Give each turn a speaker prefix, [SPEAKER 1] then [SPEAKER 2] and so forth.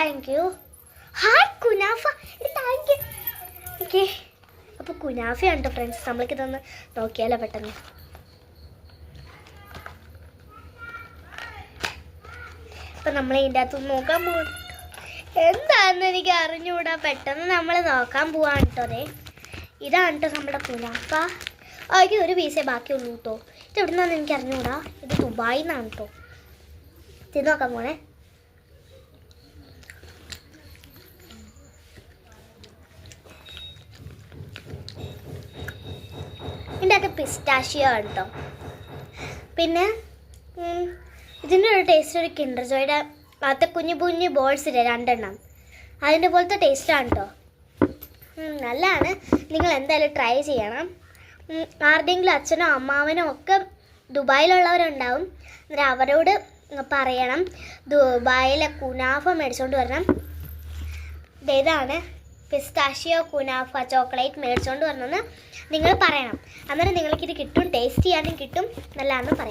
[SPEAKER 1] Thank you. Hi kunafa, thank you. Okay, അപ്പോൾ കുനാഫയാണ് കേട്ടോ friends. നമ്മൾക്കിതൊന്ന് നോക്കിയാലോ പെട്ടെന്ന്. അപ്പം നമ്മൾ ഇതിൻ്റെ അകത്ത് നോക്കാൻ പോകും എന്താണെന്ന് എനിക്ക് അറിഞ്ഞുകൂടാ. പെട്ടെന്ന് നമ്മൾ നോക്കാൻ പോവാണ് കേട്ടോ. അതെ, ഇതാണ് കേട്ടോ നമ്മുടെ കുനാഫ. എനിക്ക് ഒരു പീസേ ബാക്കിയുള്ളൂ കേട്ടോ. ഇത് എവിടെ നിന്നാണെന്ന് എനിക്ക് അറിഞ്ഞുകൂടാ. ഇത് ദുബായിൽ നിന്നാണ് കേട്ടോ. ഇത് നോക്കാൻ പോണേ. ഇതിൻ്റെ അകത്ത് പിസ്റ്റാഷിയോ ആണ് കേട്ടോ. പിന്നെ ഇതിൻ്റെ ഒരു ടേസ്റ്റ് ഒരു കിൻഡർ ജോയുടെ അകത്തെ കുഞ്ഞു കുഞ്ഞു ബോൾസ് ഇല്ലേ, 2 എണ്ണം, അതിൻ്റെ പോലത്തെ ടേസ്റ്റാണ് കേട്ടോ. നല്ലതാണ്. നിങ്ങൾ എന്തായാലും ട്രൈ ചെയ്യണം. ആരുടെയെങ്കിലും അച്ഛനോ അമ്മാവനോ ഒക്കെ ദുബായിലുള്ളവരുണ്ടാവും. എന്നിട്ട് അവരോട് പറയണം ദുബായിലെ കുനാഫ മേടിച്ചുകൊണ്ട് വരണം. ഇതാണ് പിസ്താഷിയോ കുനാഫ ചോക്ലേറ്റ് മേടിച്ചുകൊണ്ട് വരണമെന്ന് നിങ്ങൾ പറയണം. അന്നേരം നിങ്ങൾക്കിത് കിട്ടും, ടേസ്റ്റ് ചെയ്യാനും കിട്ടും, നല്ലതാണെന്ന് പറയാം.